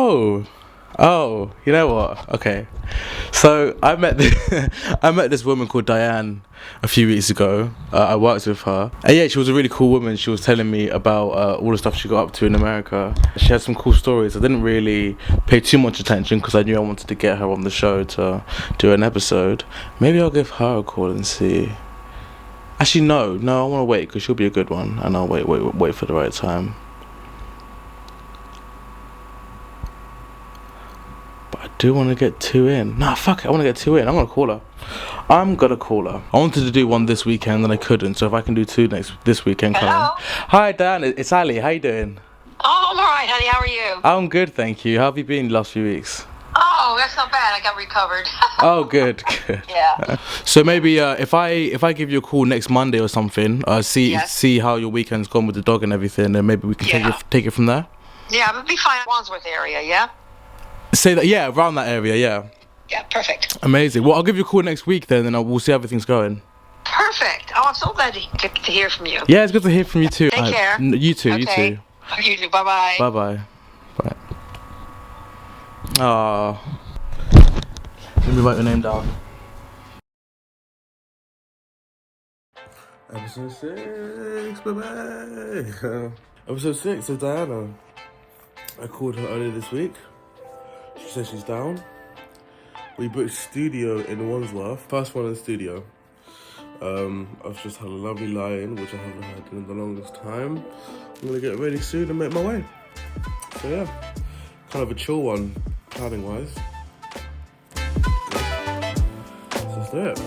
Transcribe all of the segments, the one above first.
Oh, you know what? Okay, so I met I met this woman called Dianne a few weeks ago. I worked with her, and yeah, she was a really cool woman. She was telling me about all the stuff she got up to in America. She had some cool stories. I didn't really pay too much attention because I knew I wanted to get her on the show to do an episode. Maybe I'll give her a call and see. Actually, no, I want to wait because she'll be a good one, and I'll wait for the right time. I do want to get two in. Nah, fuck it. I want to get two in. I'm going to call her. I wanted to do one this weekend and I couldn't. So if I can do two this weekend, come on. Hi, Dan. It's Ali. How you doing? Oh, I'm all right, honey. How are you? I'm good, thank you. How have you been the last few weeks? Oh, that's not bad. I got recovered. Oh, good. Yeah. So maybe if I give you a call next Monday or something, see how your weekend's gone with the dog and everything, then maybe we can take it from there. Yeah, it would be fine. Wandsworth area, yeah? Say that, yeah, around that area, yeah. Yeah, perfect. Amazing. Well, I'll give you a call next week then, and we'll see how everything's going. Perfect. Oh, I'm so glad to hear from you. Yeah, it's good to hear from you too. Take care. You too, okay. You too. You too. Bye-bye. Bye-bye. Bye. Aww. Let me write your name down. Episode 6, baby. Episode 6 of Diana. I called her earlier this week. She said she's down. We booked studio in Wandsworth. First one in the studio. I've just had a lovely lie-in, which I haven't had in the longest time. I'm gonna get ready soon and make my way. So yeah, kind of a chill one, planning-wise. So let's do it.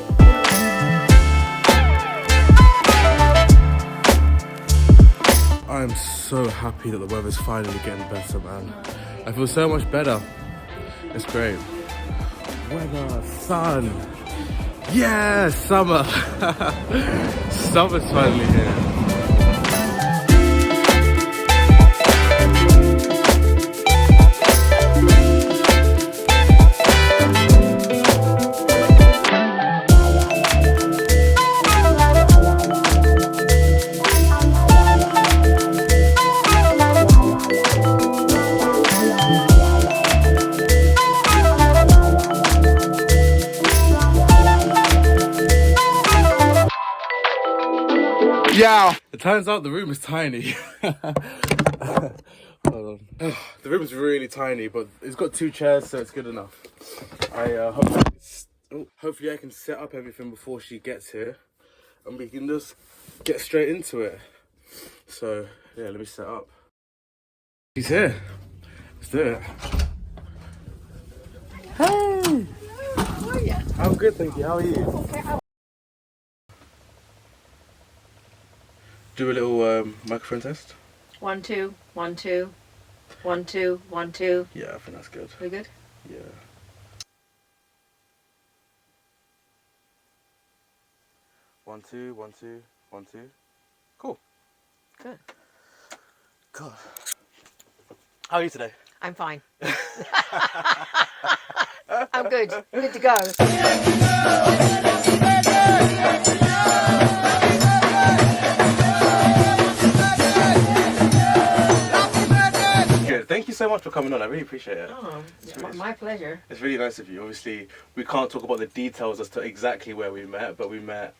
I'm so happy that the weather's finally getting better, man. I feel so much better. It's great. Weather, sun. Yeah, summer. Summer's finally here. Yeah. It turns out the room is tiny. Hold on. The room is really tiny, but it's got 2 chairs, so it's good enough. Hopefully I can set up everything before she gets here, and we can just get straight into it. So yeah, let me set up. She's here. Let's do it. Hey. How are you? I'm good, thank you. How are you? Okay. Do a little microphone test. 1 2 1 2 1 2 1 2. Yeah, I think that's good. We good? Yeah. 1 2 1 2 1 2. Cool. Good. God. How are you today? I'm fine. I'm good. Good to go. Thank you so much for coming on. I really appreciate it. Oh, my pleasure. It's really nice of you. Obviously, we can't talk about the details as to exactly where we met, but we met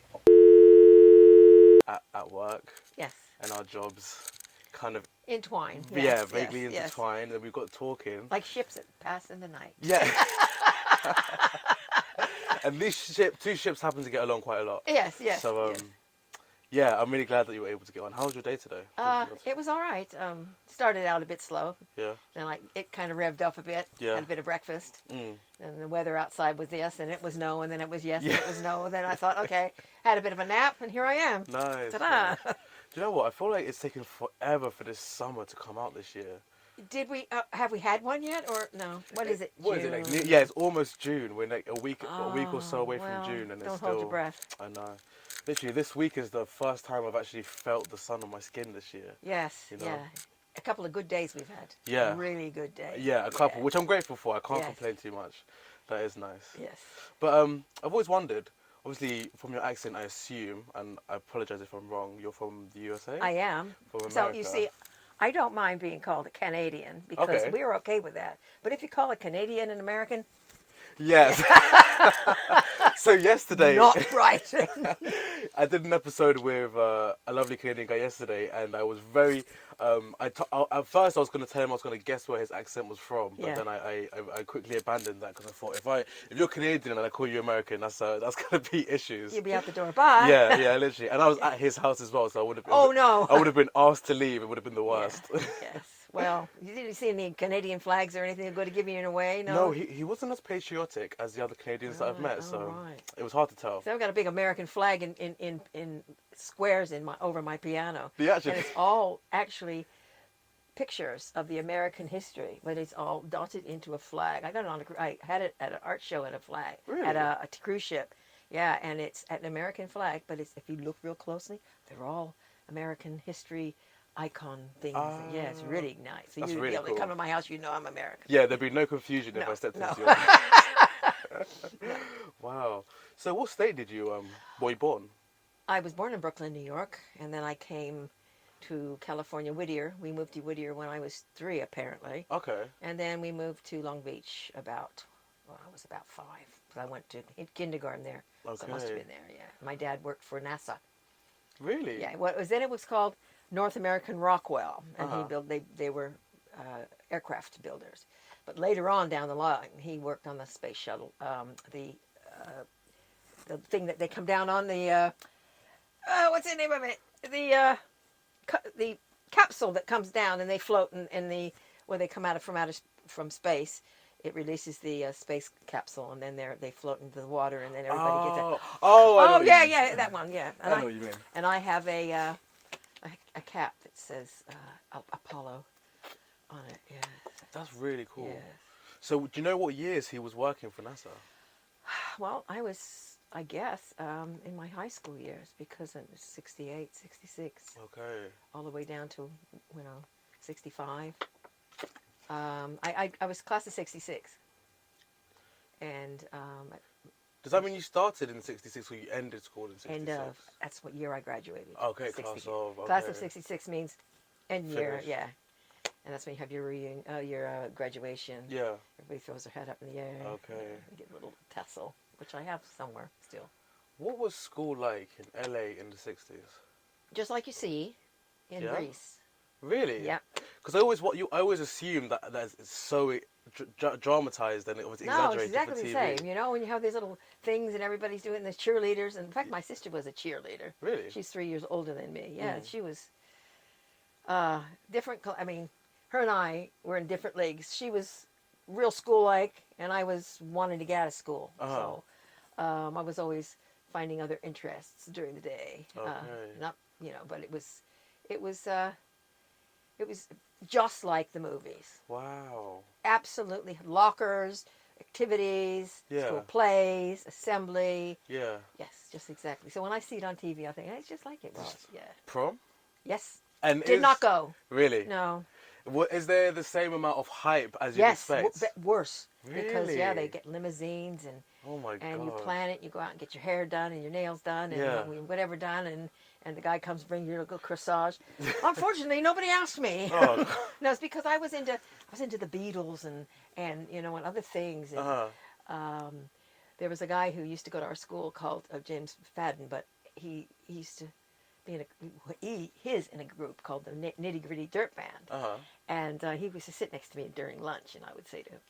at work. Yes. And our jobs kind of entwined. Yeah, yes, vaguely yes, intertwined, and we got talking. Like ships that pass in the night. Yeah. And these two ships happen to get along quite a lot. Yes, yes. So yeah, I'm really glad that you were able to get on. How was your day today? It was all right. Started out a bit slow. Yeah. Then it kind of revved up a bit. Yeah. Had a bit of breakfast. And the weather outside was yes, and it was no, and then it was yes, and it was no. And then I thought, okay, had a bit of a nap, and here I am. Nice. Ta-da! Nice. Do you know what? I feel like it's taken forever for this summer to come out this year. Did we have we had one yet, or no? What is it? What June? is it? Yeah, it's almost June. We're like a week or so away from June, and don't it's still. Hold your breath. I know. Literally, this week is the first time I've actually felt the sun on my skin this year. Yes. You know? Yeah. A couple of good days we've had. Yeah. Really good days. Yeah, a couple, which I'm grateful for. I can't complain too much. That is nice. Yes. But I've always wondered. Obviously, from your accent, I assume, and I apologize if I'm wrong, you're from the USA? I am. From America. So, you see, I don't mind being called a Canadian because Okay. we're okay with that. But if you call a Canadian an American, Yes. So yesterday, not right. I did an episode with a lovely Canadian guy yesterday, and I was very. At first, I was going to tell him I was going to guess where his accent was from, but Yeah. then I quickly abandoned that because I thought if you're Canadian and I call you American, that's going to be issues. You'll be out the door. Bye. Yeah, yeah, literally. And I was at his house as well, so I would have. Oh, no. I would have been asked to leave. It would have been the Yeah. worst. Yes. Well, you didn't see any Canadian flags or anything going to give you in a way? No. No, he wasn't as patriotic as the other Canadians that I've met, so right. it was hard to tell. So I've got a big American flag in squares over my piano. Do you actually? And it's all actually pictures of the American history, but it's all dotted into a flag. I had it at an art show at a flag, Really? at a cruise ship. Yeah, and it's an American flag, but if you look real closely, they're all American history icon things. Yeah, it's really nice. So That's you'd really be able to cool. come to my house, you know I'm American. Yeah, there'd be no confusion if No, I stepped no. into your. Wow. So, what state did you were you born? I was born in Brooklyn, New York, and then I came to California, Whittier. We moved to Whittier when I was 3, apparently. Okay. And then we moved to Long Beach I was about 5. So I went to kindergarten there. So I must have Okay. been there, yeah. My dad worked for NASA. Really? Yeah, then it was called North American Rockwell, and Uh-huh. they were aircraft builders. But later on down the line, he worked on the space shuttle, the thing that they come down on, the what's the name of it? The capsule that comes down and they float in where they come from space. It releases the space capsule, and then they float into the water, and then everybody gets it. Oh, I know Oh what yeah, you mean. yeah, that one, yeah. I know what you mean. And I have a cap that says Apollo on it. Yeah. That's really cool. Yes. So, do you know what years he was working for NASA? Well, I guess, in my high school years, because it was 68, 66, Okay. all the way down to, 65. I was class of 66. And Does that mean you started in '66 or you ended school in '66? that's what year I graduated. Okay, 60. class of. Okay. Class of 66 means end year, Finish. yeah. And that's when you have your graduation. Yeah. Everybody throws their head up in the air. Okay. You get a little tassel, which I have somewhere still. What was school like in LA in the '60s? Just like you see in Yeah? Greece. Really? Yeah. Because I always assume that it's so dramatized and it was No, exaggerated it's exactly for the TV. same. You know, when you have these little things and everybody's doing the cheerleaders. And in fact, my sister was a cheerleader. Really? She's 3 years older than me. Yeah, Mm. she was different. I mean, her and I were in different leagues. She was real school-like, and I was wanting to get out of school. So I was always finding other interests during the day. Okay. Not, but it was just like the movies. Wow. Absolutely, lockers, activities, Yeah. school plays, assembly. Yeah. Yes, just exactly. So when I see it on TV, I think, hey, it's just like it was. Yeah. Prom? Yes. And Did not go. Really? No. Is there the same amount of hype as you'd Yes. expect? Worse. Because Really? they get limousines and Oh my god. you plan it. You go out and get your hair done and your nails done and Yeah. whatever done, and the guy comes bring your little corsage. Unfortunately, nobody asked me. Oh. No, it's because I was into the Beatles and and other things. And, there was a guy who used to go to our school called James Fadden, but he used to be in a group called the Nitty Gritty Dirt Band. And he used to sit next to me during lunch, and I would say to him,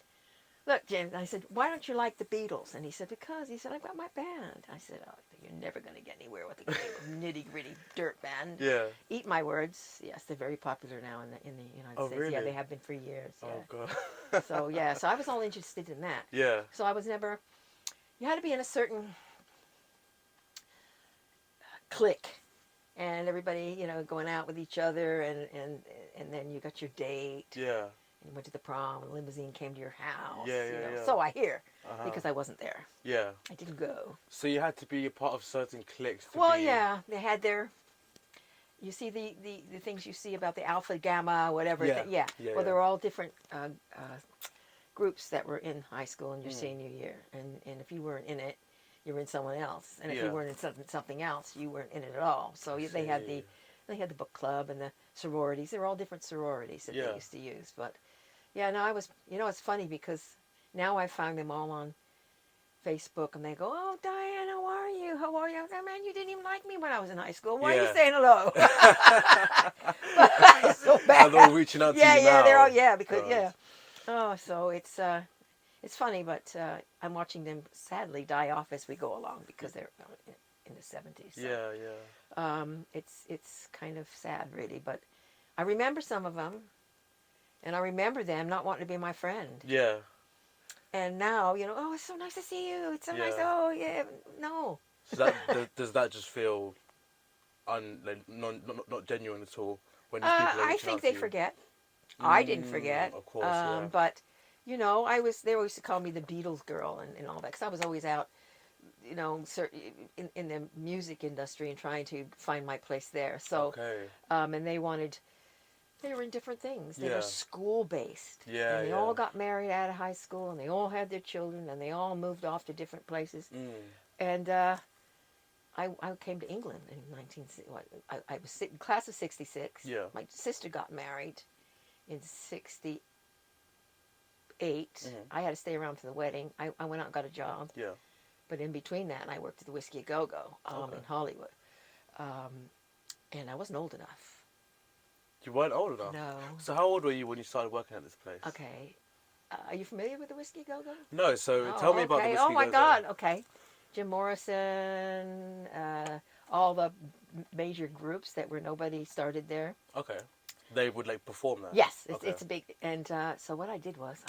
"Look, James," I said, "why don't you like the Beatles?" And he said, "Because," he said, "I've got my band." I said, "Oh, you're never going to get anywhere with the Nitty Gritty Dirt Band." Yeah. Eat my words. Yes, they're very popular now in the United States. Really? Yeah, they have been for years. Yeah. Oh god. So I was all interested in that. Yeah. So I was never. You had to be in a certain clique, and everybody, going out with each other, and then you got your date. Yeah. And you went to the prom, and the limousine came to your house. Yeah, you know. yeah. So I hear, because I wasn't there. Yeah. I didn't go. So you had to be a part of certain cliques to Well, be... yeah, they had their. You see the things you see about the alpha, gamma, whatever. Yeah. Yeah. Yeah, Well, yeah. they were all different groups that were in high school in your senior year, and if you weren't in it, you were in someone else, and if Yeah. you weren't in something else, you weren't in it at all. So they had the They had the book club and the sororities. They were all different sororities that Yeah. they used to use. But yeah, no, I was. You know, it's funny because now I found them all on Facebook, and they go, "Oh, Diane, how are you? How are you?" Oh, man, you didn't even like me when I was in high school. Why are you Yeah. saying hello? But it's so bad. And they're all reaching out to Yeah, you yeah, now. they're all because God. yeah. Oh, so it's funny, but I'm watching them sadly die off as we go along because they're in the 70s. So, Yeah, yeah. it's kind of sad, really. But I remember some of them, and I remember them not wanting to be my friend. Yeah. And now, you know, oh, it's so nice to see you. It's so nice. Yeah. Oh, yeah. No. So that does that just feel not genuine at all when these people are I reaching think out they to you? forget. I didn't Mm, forget. of course, yeah. But, you know, they always used to call me the Beatles girl and all that because I was always out, you know, in the music industry and trying to find my place there. So, Okay. and they were in different things. They Yeah. were school-based. Yeah, And they yeah. all got married out of high school and they all had their children and they all moved off to different places. Mm. And I came to England in I was in class of 66. Yeah. My sister got married in 68. Mhm. I had to stay around for the wedding. I went out and got a job. Yeah. But in between that, I worked at the Whiskey A Go-Go Okay. in Hollywood. And I wasn't old enough. You weren't old enough? No. So how old were you when you started working at this place? Okay. Are you familiar with the Whiskey A Go-Go? No, so tell me about the okay. Whiskey Oh, my Go-Go. God. Okay. Jim Morrison, all the major groups that were nobody started there. Okay. They would like perform that? Yes, Okay. it's a big, and so what I did was,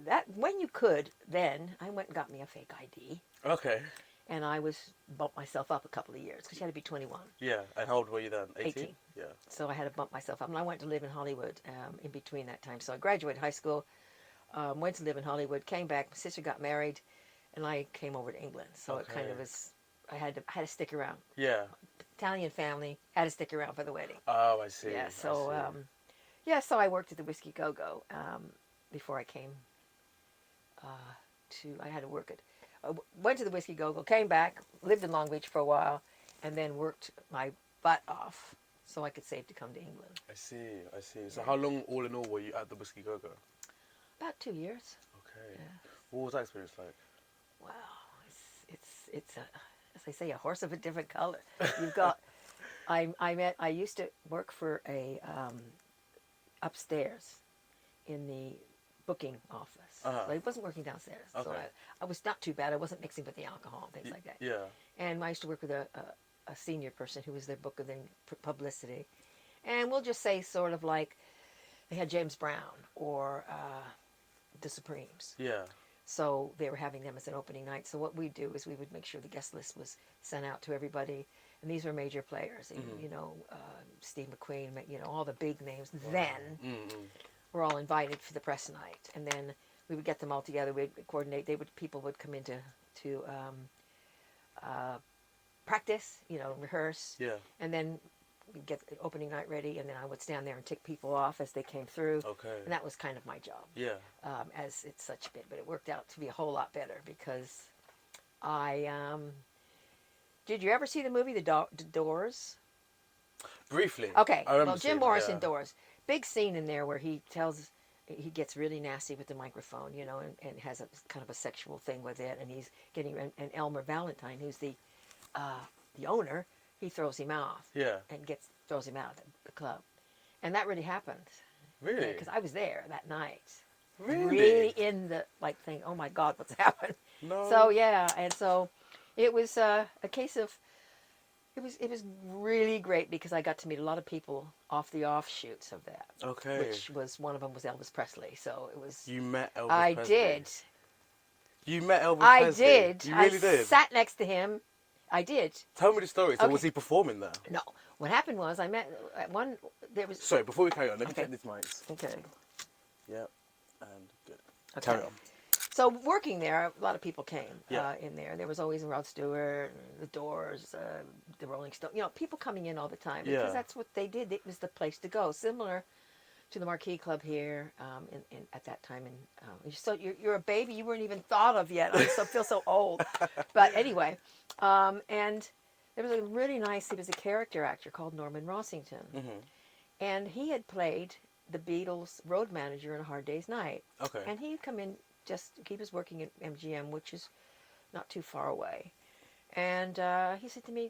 that when you could, then I went and got me a fake ID, Okay. and I bumped myself up a couple of years because you had to be 21. Yeah. And how old were you then? 18? 18. Yeah. So I had to bump myself up, and I went to live in Hollywood in between that time. So I graduated high school, went to live in Hollywood, came back. My sister got married, and I came over to England. So it kind of Okay. was. I had to stick around. Yeah. Italian family, had to stick around for the wedding. Oh, I see. Yeah. I So see. so I worked at the Whiskey Go-Go before I came I had to work at. Went to the Whiskey Go-Go, came back, lived in Long Beach for a while, and then worked my butt off so I could save to come to England. I see. I see. So how long, all in all, were you at the Whiskey Go-Go? About 2 years. Okay. Yeah. What was that experience like? Wow, it's as they say, a horse of a different color. You've got. I used to work for a upstairs in the booking office. Uh-huh. So I wasn't working downstairs. So Okay. I was not too bad. I wasn't mixing with the alcohol and things like that. Yeah. And I used to work with a senior person who was their booker, then publicity. And we'll just say sort of like they had James Brown or the Supremes. Yeah. So they were having them as an opening night. So what we do is we would make sure the guest list was sent out to everybody. And these were major players, Mhm. you know, Steve McQueen, you know, all the big names. Wow. Then Mm-hmm. were all invited for the press night. And then we would get them all together. We'd coordinate. People would come in to practice, you know, rehearse. Yeah. And then we'd get the opening night ready. And then I would stand there and tick people off as they came through. Okay. And that was kind of my job. Yeah. As it's such a bit, but it worked out to be a whole lot better because did you ever see the movie The Doors? Briefly. Okay, I remember well, Jim seeing it, Morrison yeah. Doors. Big scene in there where he gets really nasty with the microphone, you know, and has a kind of a sexual thing with it, and he's and Elmer Valentine, who's the owner, he throws him off. Yeah. And throws him out of the club. And that really happened. Really? Because I was there that night. Really? In the thing. Oh my God, what's happened? No. So yeah, and so it was a case of it was really great because I got to meet a lot of people off the offshoots of that. Okay. Which was one of them was Elvis Presley. So it was. You met Elvis I Presley? did. You met Elvis I Presley? did. You really I did? sat next to him. I did. Tell me the story. So Okay. was he performing there? No. What happened was I met at one. There was. Sorry, before we carry on, let me Okay. check these mics. Okay. Yep. And good. Okay. Carry on. So working there, a lot of people came Yeah. in there. There was always Rod Stewart, the Doors, the Rolling Stones. You know, people coming in all the time because Yeah. that's what they did. It was the place to go, similar to the Marquee Club here at that time. And so you're a baby. You weren't even thought of yet. I feel so old. But anyway, and There was a really nice, he was a character actor called Norman Rossington. Mm-hmm. And he had played the Beatles' road manager in A Hard Day's Night. Okay. And he'd come in he was working at MGM, which is not too far away. And he said to me,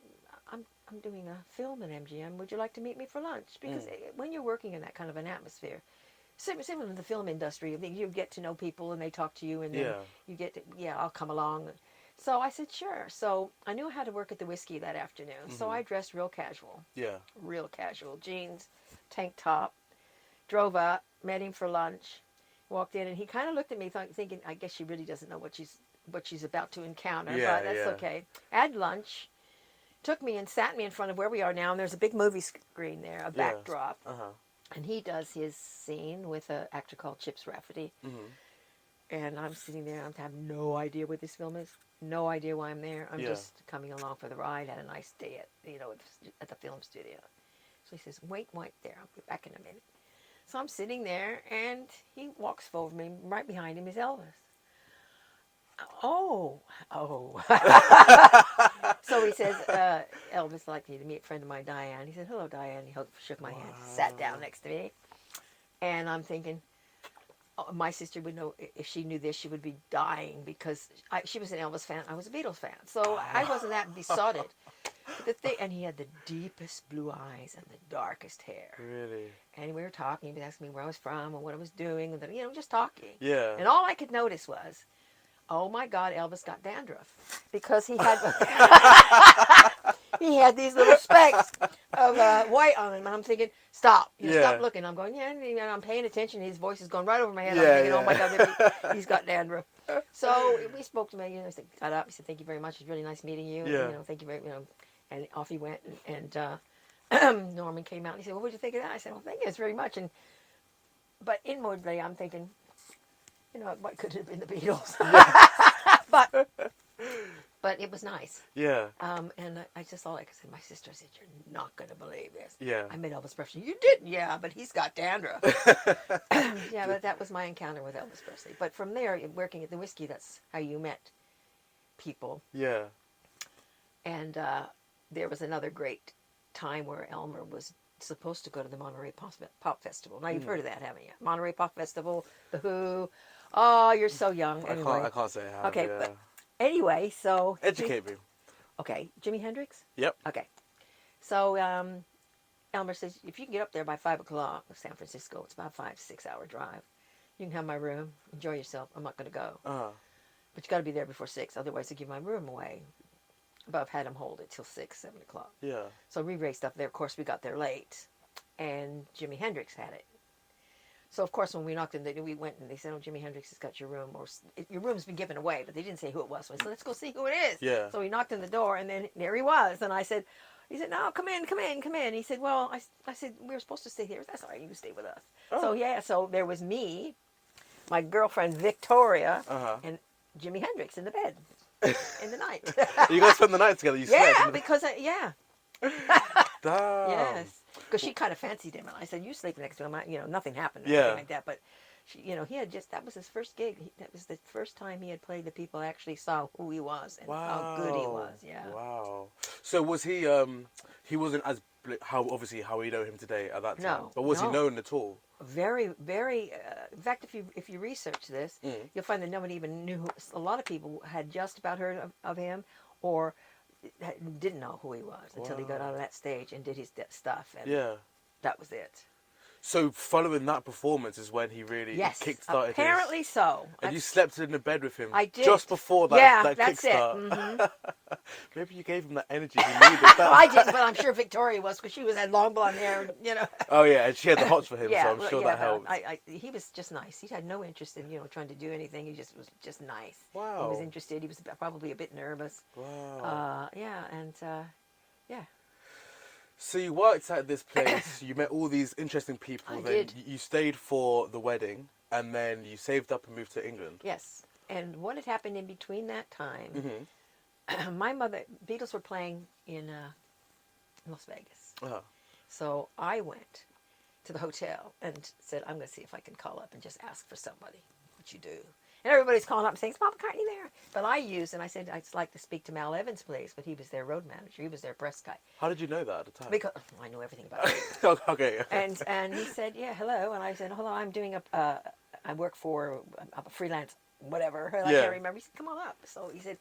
I'm doing a film at MGM. Would you like to meet me for lunch? Because when you're working in that kind of an atmosphere, similar to the film industry, you get to know people and they talk to you, and then you get to, I'll come along. So I said, sure. So I knew how to work at the Whiskey that afternoon. Mm-hmm. So I dressed real casual. Yeah. Real casual. Jeans, tank top. Drove up, met him for lunch, walked in, and he kind of looked at me thinking, I guess she really doesn't know what she's about to encounter, but that's okay. Had lunch, took me and sat me in front of where we are now, and there's a big movie screen there, a backdrop. And he does his scene with an actor called Chips Rafferty. And I'm sitting there, I have no idea what this film is, no idea why I'm there. I'm just coming along for the ride, had a nice day at the film studio. So he says, wait there, I'll be back in a minute. So I'm sitting there, and he walks forward me. Right behind him is Elvis. Oh. So he says, Elvis, I'd like you to meet a friend of mine, Dianne. He said, hello, Dianne. He shook my hand, sat down next to me. And I'm thinking, my sister would know, if she knew this, she would be dying, because she was an Elvis fan. I was a Beatles fan. So I wasn't that besotted. And he had the deepest blue eyes and the darkest hair. Really? And we were talking. He was asking me where I was from and what I was doing, and then, just talking. Yeah. And all I could notice was, oh my God, Elvis got dandruff, because he had he had these little specks of white on him. And I'm thinking, stop, stop looking. I'm going, and I'm paying attention. His voice is going right over my head. I'm thinking, oh my God, he's got dandruff. So we spoke to me. He got up. He said, thank you very much. It's really nice meeting you. Yeah. Thank you very much. And off he went, and Norman came out, and he said, well, what did you think of that? I said, well, thank you very much. But inwardly, I'm thinking, what could have been the Beatles? But it was nice. Yeah. And I just all I could say, my sister said, you're not going to believe this. Yeah. I met Elvis Presley. You didn't? Yeah, but he's got dandruff. Yeah, but that was my encounter with Elvis Presley. But from there, working at the Whiskey, that's how you met people. Yeah. And there was another great time where Elmer was supposed to go to the Monterey Pop Festival. Now, you've heard of that, haven't you? Monterey Pop Festival, The Who. Oh, you're so young. Anyway. I can't say I have. Okay, but anyway, so... Educate me. Okay, Jimi Hendrix? Yep. Okay. So, Elmer says, if you can get up there by 5 o'clock, San Francisco, it's about a 5-6 hour drive. You can have my room, enjoy yourself. I'm not going to go. But you got to be there before 6, otherwise they give my room away. But I've had them hold it till 6, 7 o'clock. Yeah. So we raced up there. Of course, we got there late, and Jimi Hendrix had it. So of course, when we knocked on the door, we went and they said, "Oh, Jimi Hendrix has got your room, or your room's been given away," but they didn't say who it was. So I said, "Let's go see who it is." Yeah. So we knocked on the door, and then there he was. And I said, "He said, no, come in." He said, "Well, I said we were supposed to stay here." That's all right. You can stay with us. Oh. So yeah. So there was me, my girlfriend Victoria, and Jimi Hendrix in the bed. In the night. You guys spend the night together? You slept? Because Damn. Yes. Because she kind of fancied him, and I said, "You sleep next to him." Nothing happened or anything like that. But she, he had that was his first gig. That was the first time he had played that people actually saw who he was and how good he was. Yeah. Wow. So was he? He wasn't as how we know him today at that time. No. But was he known at all? Very, very. In fact, if you research this, you'll find that nobody even knew. A lot of people had just about heard of him, or didn't know who he was until he got out of that stage and did his stuff. And that was it. So following that performance is when he really kick-started. Apparently so. And you slept in the bed with him. I did. Just before that that's kickstart. It. Mm-hmm. Maybe you gave him that energy he needed. I didn't, but I'm sure Victoria was, because she had long blonde hair. Oh yeah, and she had the hots for him, so I'm sure that helped. He was just nice. He had no interest in trying to do anything. He just was just nice. Wow. He was interested. He was probably a bit nervous. Wow. Yeah. So you worked at this place, you met all these interesting people. I did. You stayed for the wedding, and then you saved up and moved to England. Yes. And what had happened in between that time, my mother, Beatles were playing in Las Vegas. So I went to the hotel and said, I'm going to see if I can call up and just ask for somebody, what you do. And everybody's calling up and saying, is Paul McCartney there? But I said, I'd like to speak to Mal Evans, please. But he was their road manager. He was their press guy. How did you know that at the time? Because I knew everything about it. Okay. And he said, yeah, hello. And I said, hold on, I'm doing I work for a freelance whatever. And I can't remember. He said, come on up. So he said,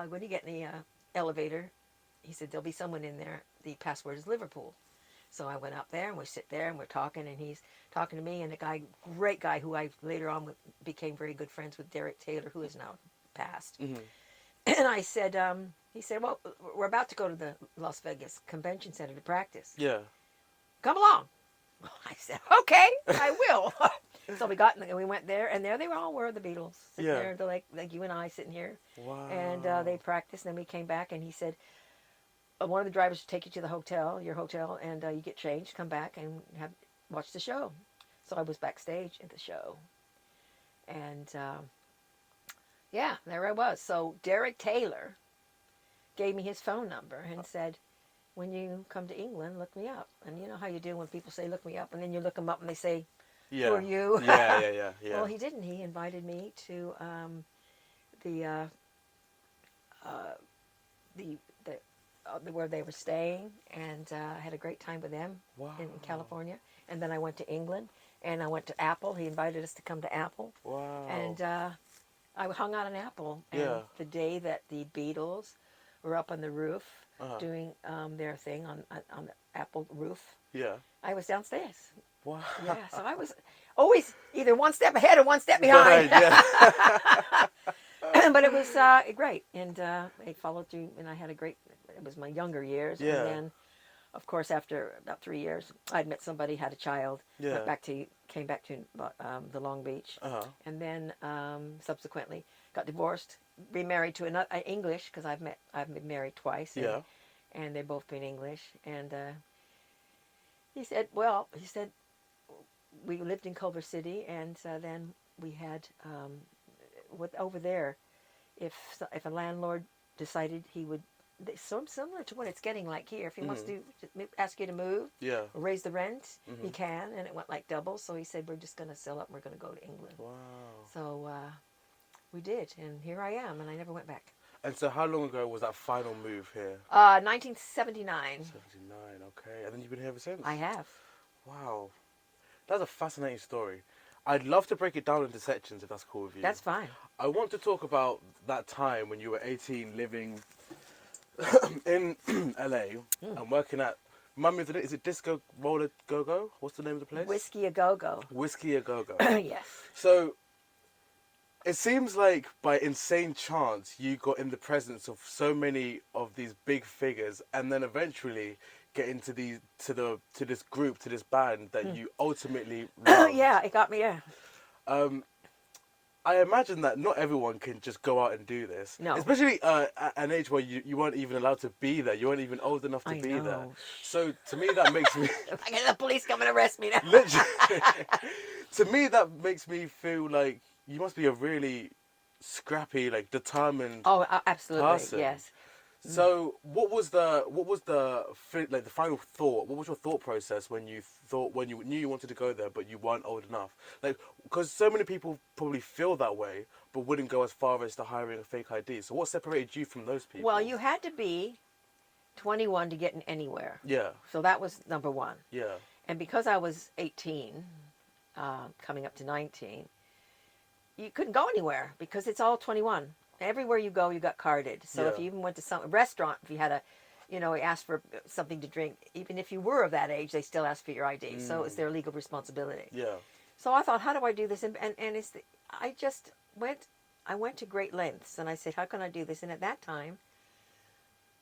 when you get in the elevator, he said, there'll be someone in there. The password is Liverpool. So I went up there, and we sit there, and we're talking, and he's talking to me, and a great guy, who I later on became very good friends with, Derek Taylor, who is now passed. Mm-hmm. And I said, he said, well, we're about to go to the Las Vegas Convention Center to practice. Yeah. Come along. I said, okay, I will. So we went there, and there they all were, the Beatles, sitting there, like you and I sitting here. Wow. And they practiced, and then we came back, and he said, one of the drivers will take you to your hotel, and you get changed, come back, and watch the show. So I was backstage at the show. And, there I was. So Derek Taylor gave me his phone number and said, when you come to England, look me up. And you know how you do when people say, look me up, and then you look them up, and they say, who are you? Yeah. Well, he didn't. He invited me to where they were staying, and I had a great time with them in California. And then I went to England, and I went to Apple. He invited us to come to Apple. Wow. And I hung out in Apple. And the day that the Beatles were up on the roof doing their thing on the Apple roof, I was downstairs. Wow. Yeah, so I was always either one step ahead or one step behind. But it was great, and I followed through, and I had it was my younger years. Yeah. And then, of course, after about 3 years, I'd met somebody, had a child, came back to the Long Beach, and then subsequently got divorced, remarried to another English, because I've been married twice, and they've both been English. And he said we lived in Culver City, and then we had over there, if a landlord decided he would, similar to what it's getting like here, if he wants to ask you to move, or raise the rent, he can, and it went like double. So he said, we're just going to sell up and we're going to go to England. Wow. So we did, and here I am, and I never went back. And so how long ago was that final move here? 1979. 79, okay. And then you've been here ever since? I have. Wow. That's a fascinating story. I'd love to break it down into sections if that's cool with you. That's fine. I want to talk about that time when you were 18, living in LA and working at, remind me of is it Disco Roller Go-Go? What's the name of the place? Whiskey A Go-Go. Whiskey A Go-Go. Yes. So it seems like by insane chance you got in the presence of so many of these big figures, and then eventually get into this group, to this band that you ultimately loved. Yeah, it got me. Yeah. I imagine that not everyone can just go out and do this. No. Especially at an age where you weren't even allowed to be there. You weren't even old enough to be there. So to me that makes me... I get the police come and arrest me now. Literally. To me that makes me feel like you must be a really scrappy, like determined absolutely, person. yes. So what was the final thought? What was your thought process when you knew you wanted to go there but you weren't old enough? Like, because so many people probably feel that way but wouldn't go as far as to hiring a fake ID. So what separated you from those people? Well, you had to be 21 to get in anywhere. Yeah. So that was number one. Yeah. And because I was 18, coming up to 19, you couldn't go anywhere because it's all 21. Everywhere you go, you got carded. So if you even went to some restaurant, if you had asked for something to drink, even if you were of that age, they still asked for your ID. So it's their legal responsibility. Yeah. So I thought, how do I do this? And I went to great lengths, and I said, how can I do this? And at that time,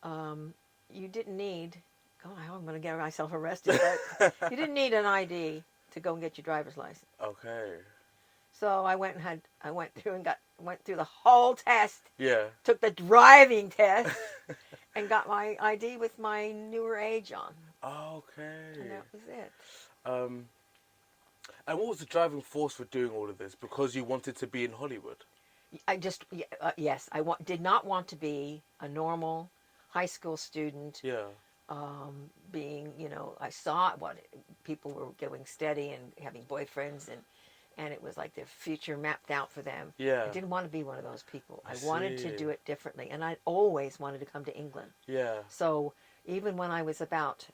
you didn't need, I'm going to get myself arrested, but you didn't need an ID to go and get your driver's license. Okay. So I went through the whole test. Yeah. Took the driving test and got my ID with my newer age on. Okay. And that was it. And what was the driving force for doing all of this? Because you wanted to be in Hollywood? Yes. I did not want to be a normal high school student. Yeah. Being, I saw what people were getting steady and having boyfriends and it was like their future mapped out for them. Yeah. I didn't want to be one of those people. I I wanted to see. do it differently, and I always wanted to come to England. Yeah. So even when I was about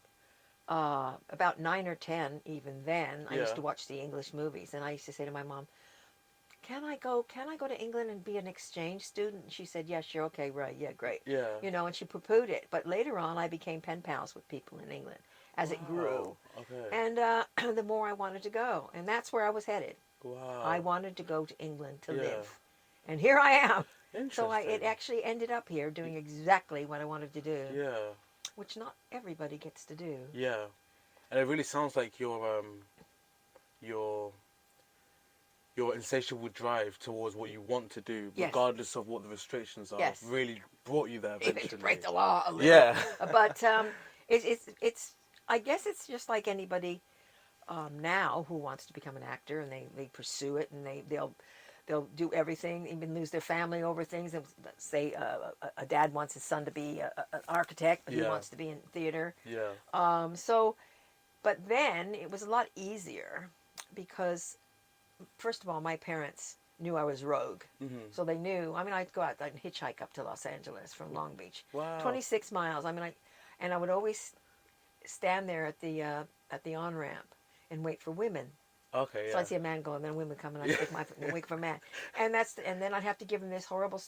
9 or 10, even then, I used Yeah. to watch the English movies, and I used to say to my mom, can I go to England and be an exchange student? And she said, yeah, sure, okay, right, yeah, great. Yeah. You know, and she poo-pooed it. But later on, I became pen pals with people in England as it grew. Okay. And the more I wanted to go. And that's where I was headed. Wow. I wanted to go to England to Yeah. live. And here I am. Interesting. So it actually ended up here doing exactly what I wanted to do. Yeah. Which not everybody gets to do. Yeah. And it really sounds like your insatiable drive towards what you want to do, Yes. regardless of what the restrictions are, Yes. really brought you there Even eventually. to break the law a little. Yeah. But it's I guess it's just like anybody now who wants to become an actor, and they pursue it, and they'll do everything, even lose their family over things. And say a dad wants his son to be an architect, but he Yeah. wants to be in theater. Yeah. But then it was a lot easier because, first of all, my parents knew I was rogue. Mm-hmm. So they knew. I mean, I'd go out and hitchhike up to Los Angeles from Long Beach. Wow. 26 miles. I mean, I would always stand there at the on-ramp and wait for women. Okay. Yeah. So I'd see a man go, and then women come, and I'd take my foot and wait for a man. And then I'd have to give him this horrible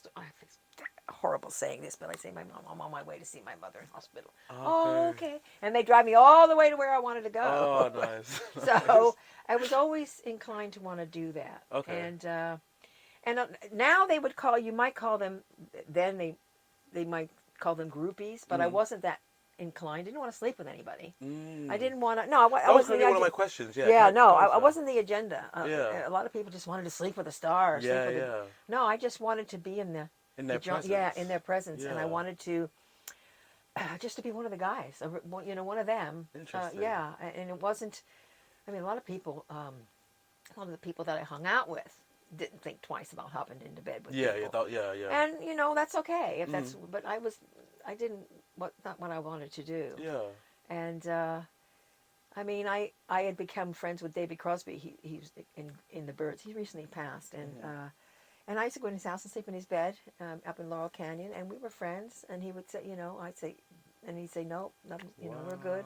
horrible saying this, but I say, my mom, I'm on my way to see my mother in hospital. Oh, okay. And they drive me all the way to where I wanted to go. Oh, nice. So I was always inclined to want to do that. Okay. And now they would you might call them, then they might call them groupies, but I wasn't that inclined. I didn't want to sleep with anybody. I didn't want to, no, I That was wasn't going to be one of my questions, yeah. Yeah, no, I wasn't the agenda. Yeah. A lot of people just wanted to sleep with a star. Or sleep Yeah, with yeah. No, I just wanted to be in their presence. Yeah, in their presence. And I Yeah. wanted to, just to be one of the guys, one of them. Interesting. Yeah, and it wasn't, I mean, a lot of people, a lot of the people that I hung out with didn't think twice about hopping into bed with people. Yeah. And, that's okay. If that's, but not what I wanted to do. Yeah. And, I mean, I had become friends with David Crosby. He was in the Birds. He recently passed. And I used to go in his house and sleep in his bed up in Laurel Canyon. And we were friends. And he would say, I'd say, and he'd say, no, we're good.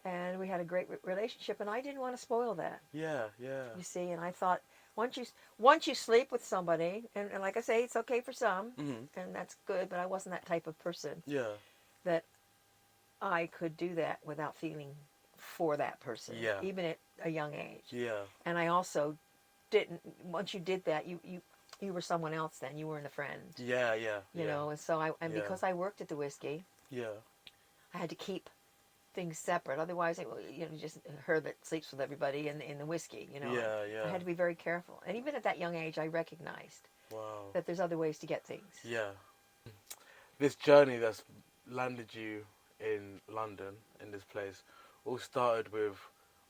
And we had a great relationship. And I didn't want to spoil that. Yeah. You see, and I thought, once you sleep with somebody, and like I say, it's okay for some, and that's good, but I wasn't that type of person. Yeah. That I could do that without feeling for that person, even at a young age. Yeah. And I also didn't. Once you did that, you were someone else. Then you weren't a friend. Yeah. You know, and so because I worked at the whiskey, I had to keep things separate. Otherwise, just her that sleeps with everybody in the whiskey. Yeah. I had to be very careful. And even at that young age, I recognized that there's other ways to get things. Yeah. This journey that's landed you in London, in this place, all started with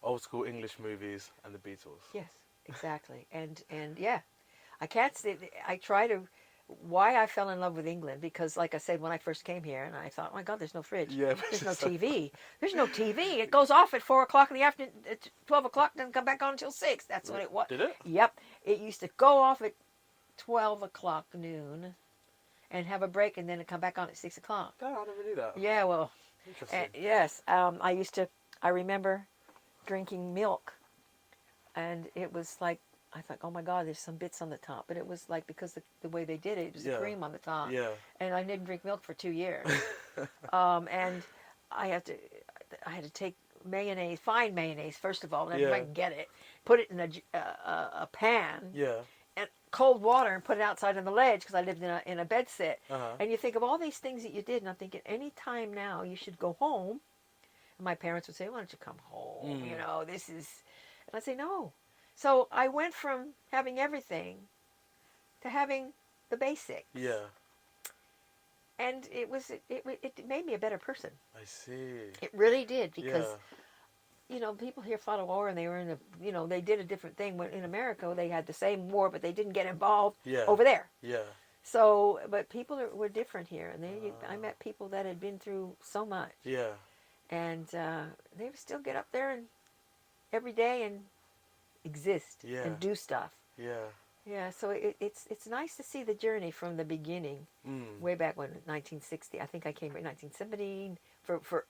old school English movies and the Beatles. Yes, exactly. And yeah, I can't say, why I fell in love with England, because like I said, when I first came here, and I thought, oh my God, there's no fridge. Yeah, there's no TV. There's no TV. It goes off at 4 o'clock in the afternoon, at 12 o'clock, doesn't come back on until 6. That's what it was. Did it? Yep. It used to go off at 12 o'clock noon and have a break, and then it come back on at 6 o'clock. No, I never knew that. Yeah, well, Interesting. yes. I remember drinking milk, and it was like, I thought, oh my God, there's some bits on the top. But it was like, because the way they did it, it was cream on the top. Yeah. And I didn't drink milk for 2 years. And I had to take mayonnaise, fine mayonnaise, first of all, and if I can get it, put it in a pan. Yeah. And cold water, and put it outside on the ledge, because I lived in a bed sit. Uh-huh. And you think of all these things that you did, and I'm thinking, any time now you should go home. And my parents would say, why don't you come home? This is, and I'd say, no. So I went from having everything to having the basics. Yeah. And it made me a better person. I see. It really did, because people here fought a war, and they were in they did a different thing. When in America, they had the same war, but they didn't get involved over there. Yeah. So, but people were different here, and I met people that had been through so much. Yeah. And they would still get up there and every day and exist Yeah. and do stuff. Yeah. Yeah, so it's nice to see the journey from the beginning, way back when 1960. I think I came here in 1970 for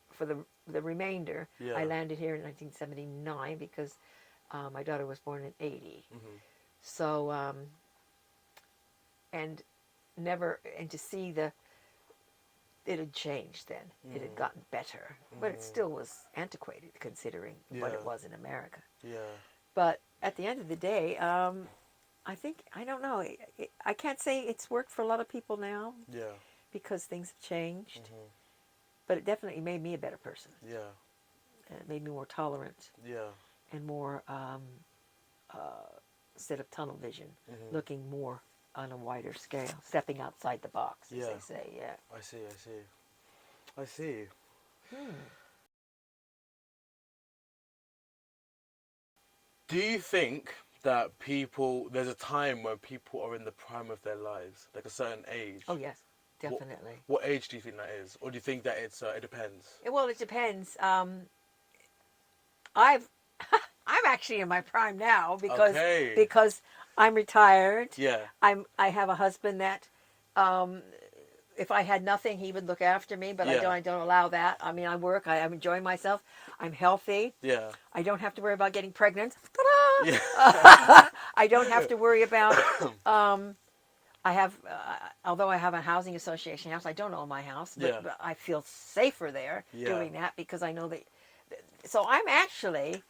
the remainder. Yeah. I landed here in 1979 because my daughter was born in 80. So and to see it had changed then. It had gotten better, but it still was antiquated considering what it was in America. Yeah. But at the end of the day, I don't know. I can't say it's worked for a lot of people now. Yeah. Because things have changed. But it definitely made me a better person. Yeah. And it made me more tolerant. Yeah. And more, instead of tunnel vision, looking more on a wider scale, stepping outside the box, as they say. Yeah. I see. Do you think that there's a time when people are in the prime of their lives, like a certain age? Oh, yes, definitely. What age do you think that is? Or do you think that it depends? Well, it depends. I'm actually in my prime now because I'm retired. Yeah. I have a husband that if I had nothing, he would look after me, but I don't allow that. I mean, I work, I'm enjoying myself, I'm healthy. Yeah. I don't have to worry about getting pregnant. Ta-da! Yeah. I don't have to worry about, I have, although I have a housing association house, I don't own my house, but I feel safer there doing that because I know that, so I'm actually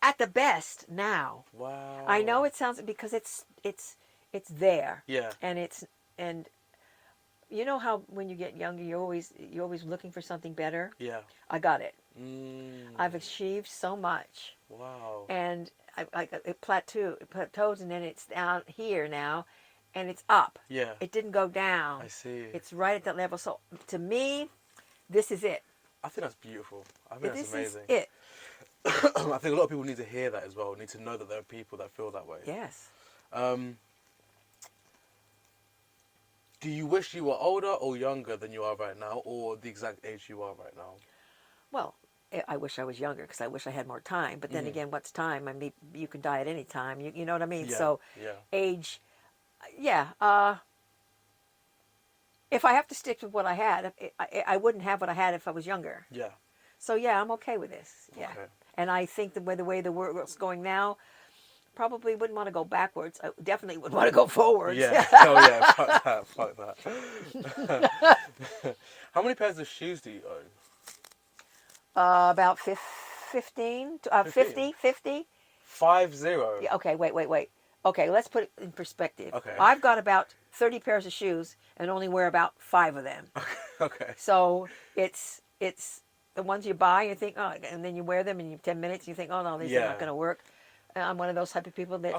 at the best now. Wow. I know it sounds, because it's there. Yeah. And you know how when you get younger, you're always looking for something better? Yeah. I got it. I've achieved so much. Wow. And it plateaus, and then it's down here now, and it's up. Yeah. It didn't go down. I see. It's right at that level. So to me, this is it. I think that's beautiful. I think that's amazing. This is it. I think a lot of people need to hear that as well. Need to know that there are people that feel that way. Yes. Do you wish you were older or younger than you are right now, or the exact age you are right now? Well, I wish I was younger because I wish I had more time. But then again, what's time? I mean, you can die at any time. You know what I mean? Yeah. So Yeah. age, yeah. If I have to stick to what I had, I wouldn't have what I had if I was younger. Yeah. So yeah, I'm okay with this. Yeah. Okay. And I think the way the world's going now, probably wouldn't want to go backwards. I definitely would want to go forwards. Yeah. Oh yeah. Fuck that. How many pairs of shoes do you own? About 15, 50. 50. Yeah, okay, wait. Okay, let's put it in perspective. Okay. I've got about 30 pairs of shoes and only wear about 5 of them. Okay. So it's the ones you buy, you think, oh, and then you wear them in 10 minutes, you think, oh no, these are not going to work. I'm one of those type of people that,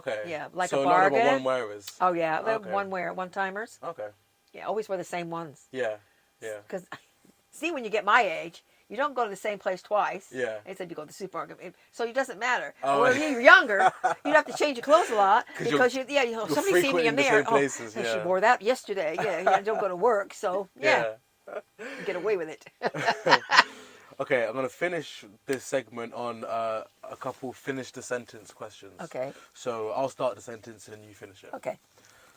like so a bargain. So one wearers. Oh yeah, one timers. Okay. Yeah, always wear the same ones. Yeah. Because, see, when you get my age, you don't go to the same place twice. Yeah. Instead, you go to the supermarket. So it doesn't matter. Oh. Well, if you're younger, you'd have to change your clothes a lot because somebody see me in there. Places, she wore that yesterday. Yeah, don't go to work. So you get away with it. Okay, I'm gonna finish this segment on a couple finish the sentence questions. Okay. So I'll start the sentence and then you finish it. Okay.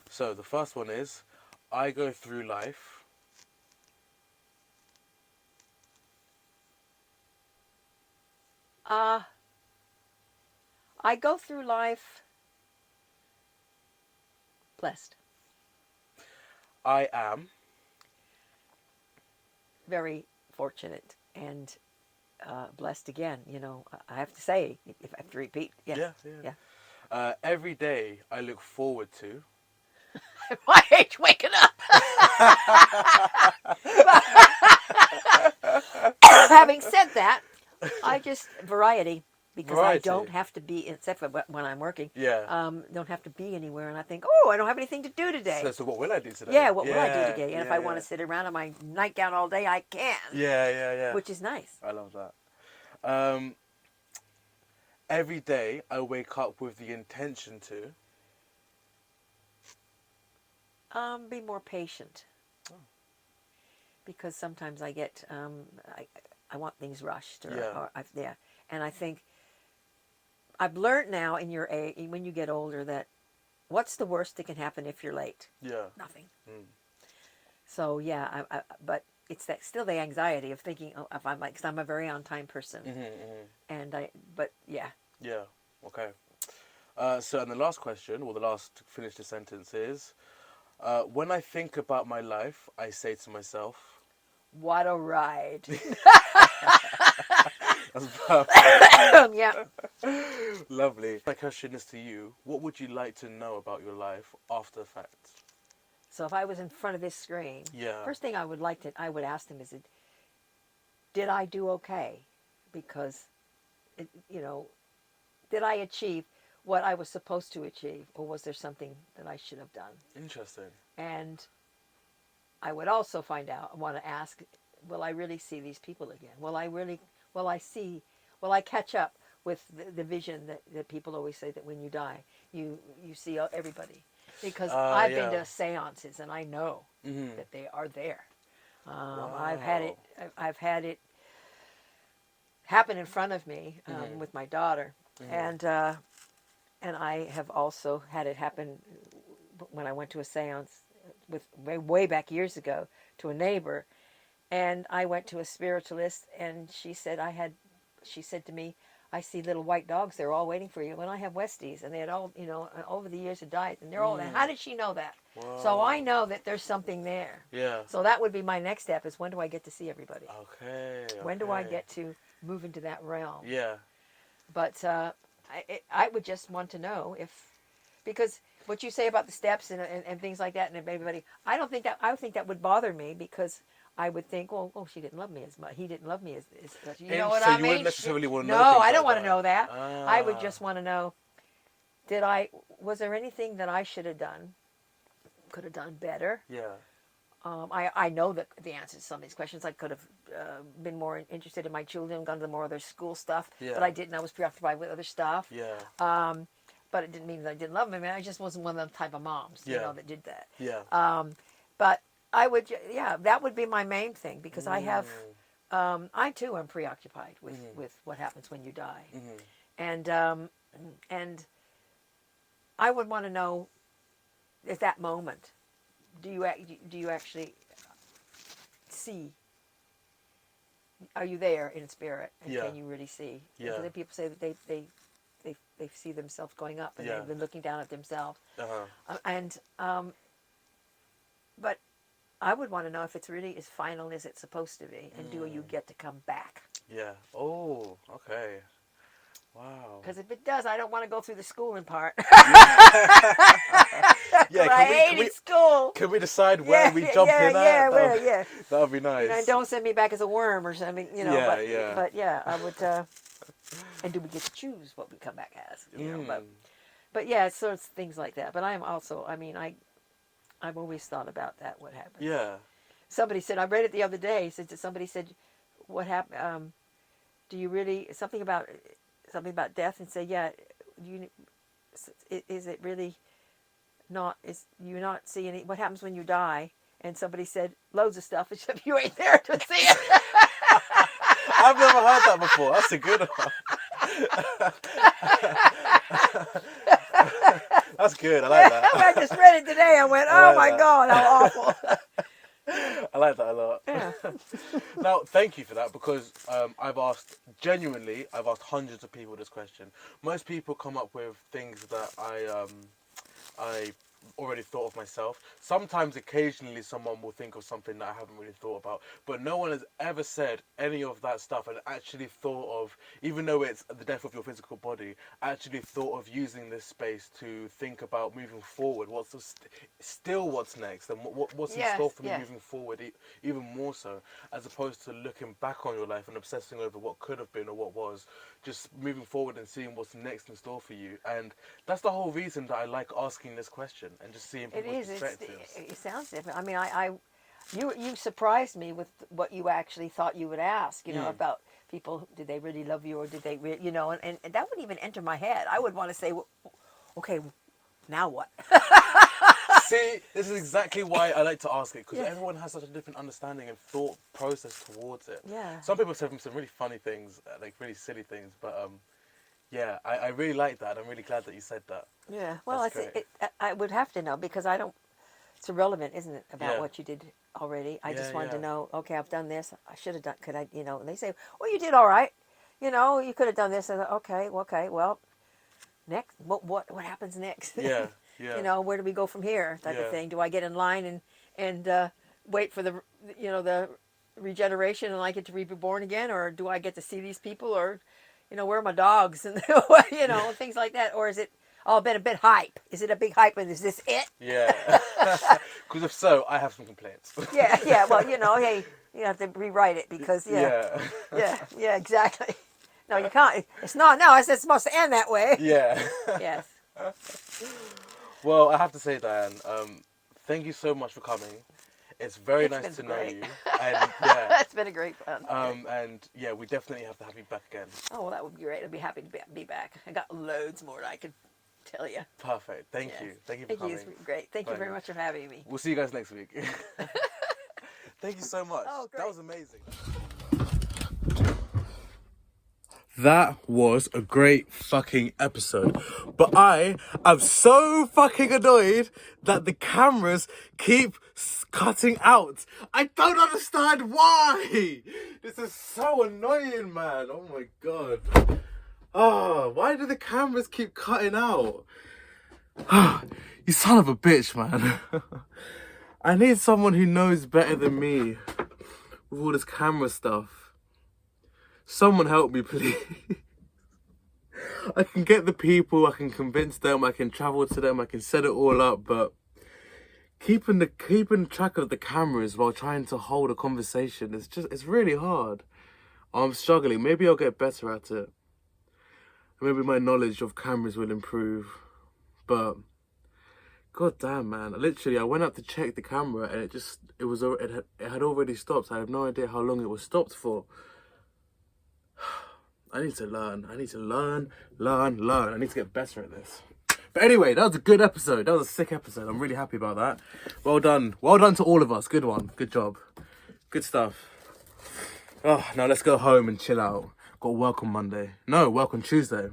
So the first one is, I go through life. I go through life blessed. I am very fortunate and blessed again. You know, I have to say, if I have to repeat. Yeah. Every day I look forward to. My age, waking up. Having said that, I just variety. Because I don't have to be, except for when I'm working, don't have to be anywhere. And I think, oh, I don't have anything to do today. So what will I do today? Yeah, what will I do today? And if I want to sit around in my nightgown all day, I can. Yeah. Which is nice. I love that. Every day I wake up with the intention to... be more patient. Oh. Because sometimes I get, I want things rushed. And I think I've learned now in your age, when you get older, that what's the worst that can happen if you're late? Yeah. Nothing. Mm. So yeah, but it's that still the anxiety of thinking, oh, if I'm like, because I'm a very on time person, and but yeah. Yeah. Okay. So, and the last question, or the last finish the sentence is, when I think about my life, I say to myself, What a ride! that's perfect. Yeah. Lovely. My question is to you, what would you like to know about your life after the fact? So if I was in front of this screen, Yeah. first thing I would ask them is, did I do okay? Because, did I achieve what I was supposed to achieve, or was there something that I should have done? Interesting. And I would also want to ask, will I really see these people again? Will I catch up with the vision that people always say that when you die, you see everybody? Because I've been Yeah. to seances and I know that they are there. Wow. I've had it happen in front of me with my daughter, and I have also had it happen when I went to a seance with way back years ago to a neighbor, and I went to a spiritualist, and she said to me, I see little white dogs. They're all waiting for you. And I have Westies, and they had all, over the years had died, and they're all. And how did she know that? Wow. So I know that there's something there. Yeah. So that would be my next step: is when do I get to see everybody? Okay. When do I get to move into that realm? Yeah. But I would just want to know because what you say about the steps and things like that, and everybody, I think that would bother me, because I would think, well, oh, she didn't love me as much. He didn't love me as you know what so I you mean? wouldn't necessarily want to know No, things I don't like want to know that. Ah. I would just want to know, was there anything that I should have done, could have done better? Yeah. I know that the answers to some of these questions. I could have been more interested in my children, gone to more of their school stuff, but I didn't. I was preoccupied with other stuff. Yeah. But it didn't mean that I didn't love them. I mean, I just wasn't one of the type of moms, that did that. Yeah. But I would, that would be my main thing, because I have, I too am preoccupied with what happens when you die, and I would want to know, at that moment, do you actually see? Are you there in spirit, and can you really see? Yeah. Because people say that they see themselves going up, and they've been looking down at themselves. But I would want to know if it's really as final as it's supposed to be, and do you get to come back? Yeah. Oh, okay. Wow. Because if it does, I don't want to go through the schooling part. Yeah, I hated school. Can we decide where we jump in at? That would be nice. And don't send me back as a worm or something, But yeah, I would. And do we get to choose what we come back as? But yeah, so it's things like that. But I'm also, I've always thought about that. What happens? Yeah. Somebody said, I read it the other day. Somebody said, what happened? Do you really something about death? And say, yeah. Is it really not? Is you not see any? What happens when you die? And somebody said, loads of stuff, except you ain't there to see it. I've never heard that before. That's a good one. That's good. I like that. I just read it today. I went, oh my God, how awful. I like that a lot. Yeah. Now, thank you for that, because I've asked hundreds of people this question. Most people come up with things that I already thought of myself. Sometimes, occasionally, someone will think of something that I haven't really thought about, but no one has ever said any of that stuff and actually thought of, even though it's the death of your physical body, actually thought of using this space to think about moving forward. What's next, and what's in store for me moving forward, even more so, as opposed to looking back on your life and obsessing over what could have been or what was. Just moving forward and seeing what's next in store for you. And that's the whole reason that I like asking this question and just seeing people's perspectives. It sounds different. I mean, you surprised me with what you actually thought you would ask, about people. Did they really love you, or did they, and that wouldn't even enter my head. I would want to say, well, okay, now what? See, this is exactly why I like to ask it, because everyone has such a different understanding and thought process towards it. Yeah. Some people say some really funny things, like really silly things, but Yeah, I really like that. I'm really glad that you said that. Yeah. Well, That's great. I would have to know because I don't. It's irrelevant, isn't it, about Yeah. what you did already? I just Yeah, wanted to yeah. know. Okay, I've done this. I should have done. Could I? And they say, well, you did all right. You could have done this. I thought, okay, well, next, what happens next? Yeah, yeah, Where do we go from here? Type of yeah. thing. Do I get in line and wait for the regeneration and I get to be born again, or do I get to see these people, or where are my dogs and things like that, or is it all been a bit hype? Is it a big hype and is this it? Yeah. Because if so, I have some complaints. Yeah. Well, hey, you have to rewrite it because Yeah. yeah, exactly. No, you can't. It's not. No, it's supposed to end that way. Yeah. Yes. Well, I have to say, Dianne, thank you so much for coming. It's very It's nice been to know great. you. And yeah. It's been a great fun. And yeah, we definitely have to have you back again. Oh, well, that would be great. I'd be happy to be back. I got loads more that I could tell you. Perfect. Thank Yes. you. Thank you for coming. It's great. Thank you very much for having me. We'll see you guys next week. Thank you so much. Oh, great. That was amazing. That was a great fucking episode. But I am so fucking annoyed that the cameras keep cutting out. I don't understand why. This is so annoying, man. Oh my god. Oh, why do the cameras keep cutting out? You son of a bitch, man. I need someone who knows better than me with all this camera stuff. Someone help me, please. I can get the people, I can convince them, I can travel to them, I can set it all up, but keeping track of the cameras while trying to hold a conversation it's really hard. I'm struggling. Maybe I'll get better at it. Maybe my knowledge of cameras will improve. But god damn, man. Literally, I went up to check the camera and it had already stopped. I have no idea how long it was stopped for. I need to learn. I need to learn. I need to get better at this. But anyway, that was a good episode. That was a sick episode. I'm really happy about that. Well done. Well done to all of us. Good one. Good job. Good stuff. Oh, now let's go home and chill out. Got work on Monday. No, work on Tuesday.